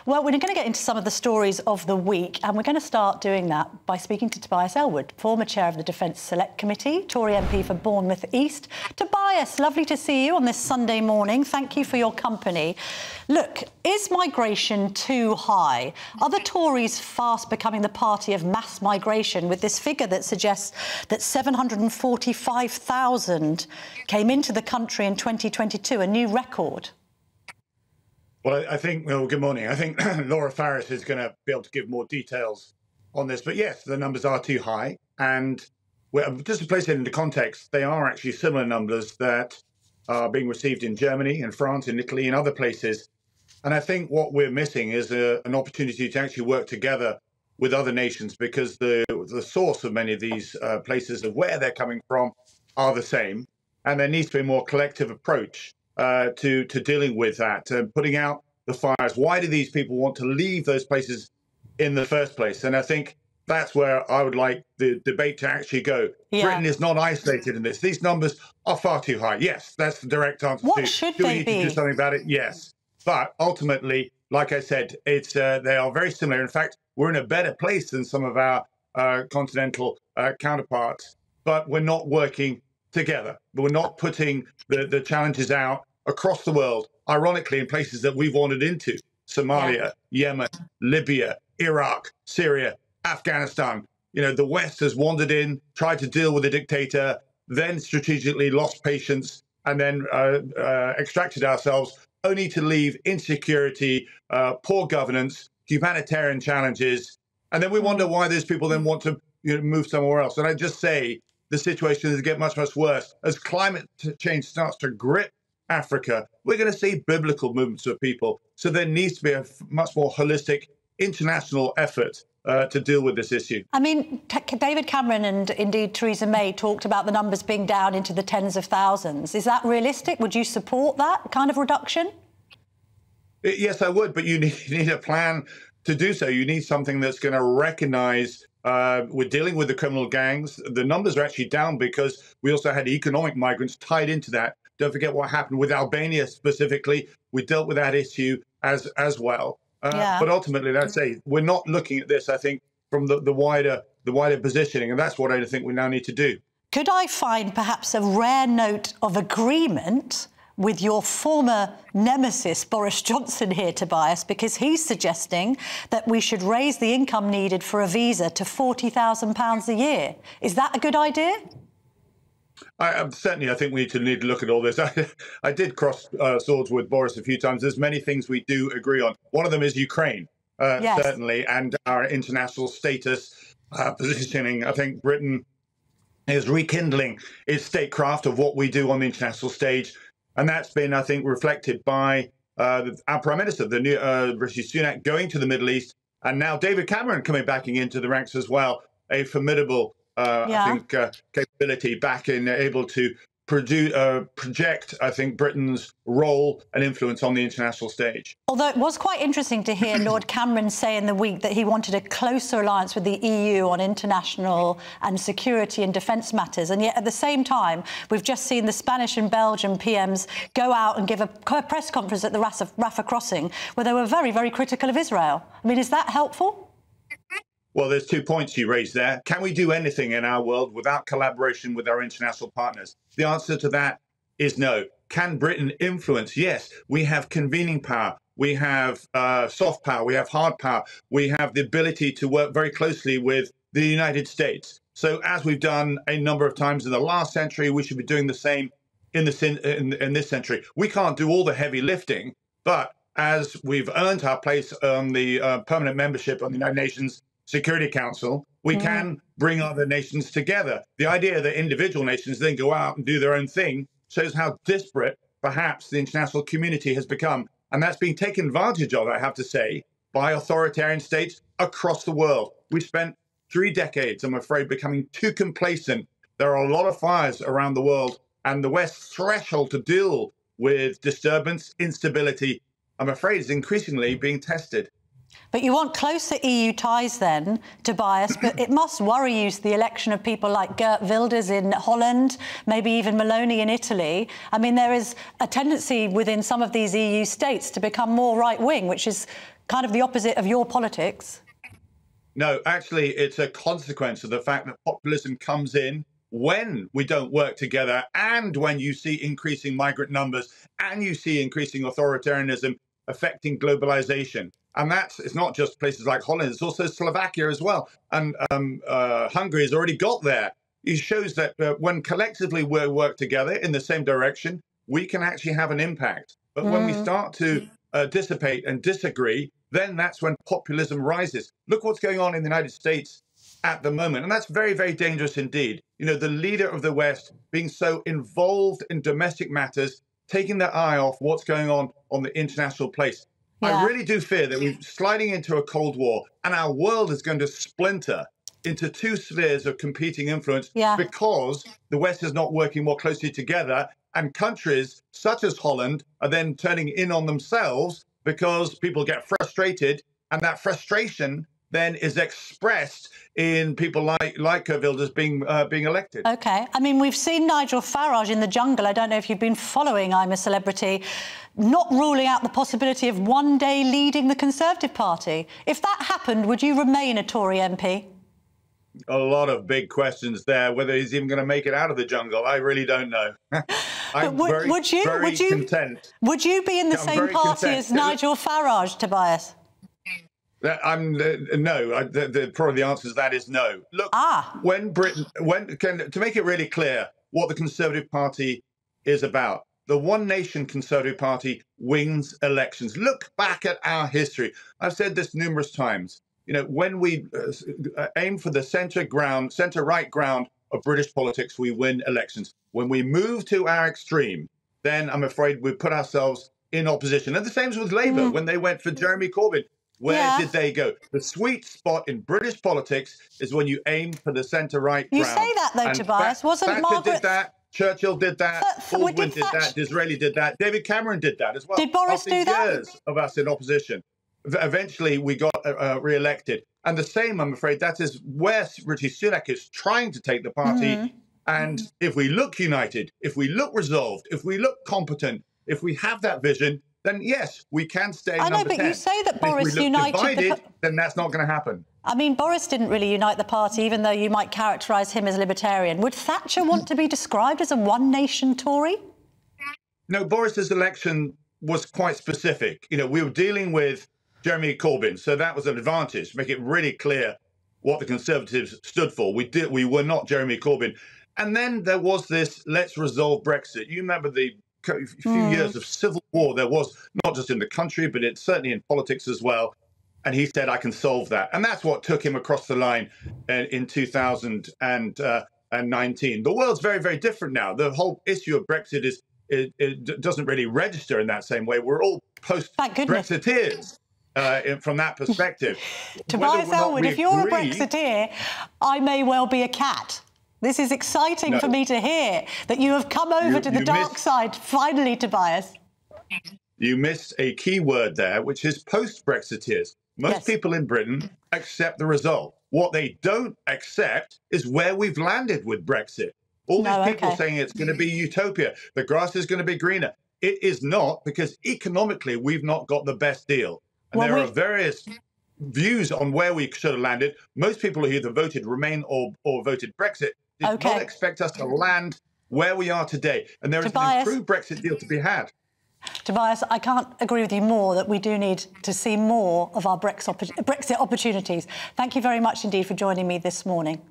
Well, we're going to get into some of the stories of the week, and we're going to start doing that by speaking to Tobias Ellwood, former chair of the Defence Select Committee, Tory MP for Bournemouth East. Tobias, lovely to see you on this Sunday morning. Thank you for your company. Look, is migration too high? Are the Tories fast becoming the party of mass migration, with this figure that suggests that 745,000 came into the country in 2022, a new record? Well, I think, well, good morning. I think Laura Farage is going to be able to give more details on this. But yes, the numbers are too high. And just to place it into context, they are actually similar numbers that are being received in Germany, in France, in Italy, and other places. And I think what we're missing is an opportunity to actually work together with other nations, because the source of many of these places of where they're coming from are the same. And there needs to be a more collective approach to dealing with that, putting out the fires. Why do these people want to leave those places in the first place? And I think that's where I would like the debate to actually go. Yeah. Britain is not isolated in this. These numbers are far too high. Yes, that's the direct answer. What should they be? Do we need to do something about it? Yes. But ultimately, like I said, it's they are very similar. In fact, we're in a better place than some of our continental counterparts, but we're not working together. But we're not putting the challenges out across the world, ironically, in places that we've wandered into: Somalia, Yemen, Libya, Iraq, Syria, Afghanistan. You know, the West has wandered in, tried to deal with a dictator, then strategically lost patience, and then extracted ourselves, only to leave insecurity, poor governance, humanitarian challenges. And then we wonder why those people then want to move somewhere else. And I just say the situation is getting much, much worse. As climate change starts to grip Africa, we're going to see biblical movements of people. So there needs to be a much more holistic international effort to deal with this issue. I mean, David Cameron and indeed Theresa May talked about the numbers being down into the tens of thousands. Is that realistic? Would you support that kind of reduction? Yes, I would, but you need a plan to do so. You need something that's going to recognise we're dealing with the criminal gangs. The numbers are actually down because we also had economic migrants tied into that. Don't forget what happened with Albania specifically. We dealt with that issue as well. But ultimately, I'd say we're not looking at this, I think, from the wider positioning, and that's what I think we now need to do. Could I find perhaps a rare note of agreement with your former nemesis, Boris Johnson, here, Tobias, because he's suggesting that we should raise the income needed for a visa to £40,000 a year. Is that a good idea? Certainly, I think we need to look at all this. I did cross swords with Boris a few times. There's many things we do agree on. One of them is Ukraine, yes, certainly, and our international status positioning. I think Britain is rekindling its statecraft of what we do on the international stage. And that's been, I think, reflected by our Prime Minister, the new Rishi Sunak, going to the Middle East, and now David Cameron coming back into the ranks as well. A formidable I think, capability back in able to project, I think, Britain's role and influence on the international stage. Although it was quite interesting to hear Lord Cameron say in the week that he wanted a closer alliance with the EU on international and security and defence matters. And yet, at the same time, we've just seen the Spanish and Belgian PMs go out and give a press conference at the Rafah crossing where they were very, very critical of Israel. I mean, is that helpful? Well, there's 2 points you raised there. Can we do anything in our world without collaboration with our international partners? The answer to that is no. Can Britain influence? Yes. We have convening power. We have soft power. We have hard power. We have the ability to work very closely with the United States. So as we've done a number of times in the last century, we should be doing the same in this century. We can't do all the heavy lifting, but as we've earned our place on the permanent membership on the United Nations Security Council, we can bring other nations together. The idea that individual nations then go out and do their own thing shows how disparate, perhaps, the international community has become. And that's being taken advantage of, I have to say, by authoritarian states across the world. We've spent 3 decades, I'm afraid, becoming too complacent. There are a lot of fires around the world, and the West's threshold to deal with disturbance, instability, I'm afraid, is increasingly being tested. But you want closer EU ties then, Tobias, but it must worry you, the election of people like Geert Wilders in Holland, maybe even Meloni in Italy. I mean, there is a tendency within some of these EU states to become more right-wing, which is kind of the opposite of your politics. No, actually, it's a consequence of the fact that populism comes in when we don't work together, and when you see increasing migrant numbers and you see increasing authoritarianism affecting globalization. And it's not just places like Holland, it's also Slovakia as well. And Hungary has already got there. It shows that when collectively we work together in the same direction, we can actually have an impact. But when we start to dissipate and disagree, then that's when populism rises. Look what's going on in the United States at the moment. And that's very, very dangerous indeed. You know, the leader of the West being so involved in domestic matters, taking their eye off what's going on the international place. Yeah. I really do fear that we're sliding into a Cold War, and our world is going to splinter into two spheres of competing influence because the West is not working more closely together, and countries such as Holland are then turning in on themselves because people get frustrated, and that frustration then is expressed in people like Wilders being elected. OK. I mean, we've seen Nigel Farage in the jungle. I don't know if you've been following I'm a Celebrity, not ruling out the possibility of one day leading the Conservative Party. If that happened, would you remain a Tory MP? A lot of big questions there. Whether he's even going to make it out of the jungle, I really don't know. Would you be in the same party as Nigel Farage, Tobias? Probably the answer to that is no. Look, to make it really clear what the Conservative Party is about, the One Nation Conservative Party wins elections. Look back at our history. I've said this numerous times. You know, when we aim for the centre-right ground of British politics, we win elections. When we move to our extreme, then I'm afraid we put ourselves in opposition. And the same with Labour when they went for Jeremy Corbyn. Where did they go? The sweet spot in British politics is when you aim for the centre-right ground. You say that, though, Tobias. Wasn't Thatcher did that, Churchill did that, Baldwin did that, Disraeli did that, David Cameron did that as well. Did Boris do that? After years of us in opposition, eventually we got re-elected. And the same, I'm afraid, that is where Rishi Sunak is trying to take the party. And if we look united, if we look resolved, if we look competent, if we have that vision, then yes, we can stay number 10. I know, but you say that Boris united then that's not going to happen. I mean, Boris didn't really unite the party, even though you might characterise him as libertarian. Would Thatcher want to be described as a one-nation Tory? No, Boris's election was quite specific. You know, we were dealing with Jeremy Corbyn, so that was an advantage, make it really clear what the Conservatives stood for. We were not Jeremy Corbyn. And then there was this, let's resolve Brexit. You remember the few years of civil war there was, not just in the country, but it's certainly in politics as well. And he said, I can solve that. And that's what took him across the line in 2019. The world's very, very different now. The whole issue of Brexit it doesn't really register in that same way. We're all post-Brexiteers from that perspective. Tobias Ellwood, if you're a Brexiteer, I may well be a cat. This is exciting for me to hear that you have come over to the dark side, finally, Tobias. You missed a key word there, which is post-Brexiteers. Most people in Britain accept the result. What they don't accept is where we've landed with Brexit. All these people saying it's going to be utopia, the grass is going to be greener. It is not, because economically we've not got the best deal. And there are various views on where we should have landed. Most people who either voted Remain or voted Brexit did not expect us to land where we are today. And there is an improved Brexit deal to be had. Tobias, I can't agree with you more that we do need to see more of our Brexit opportunities. Thank you very much indeed for joining me this morning.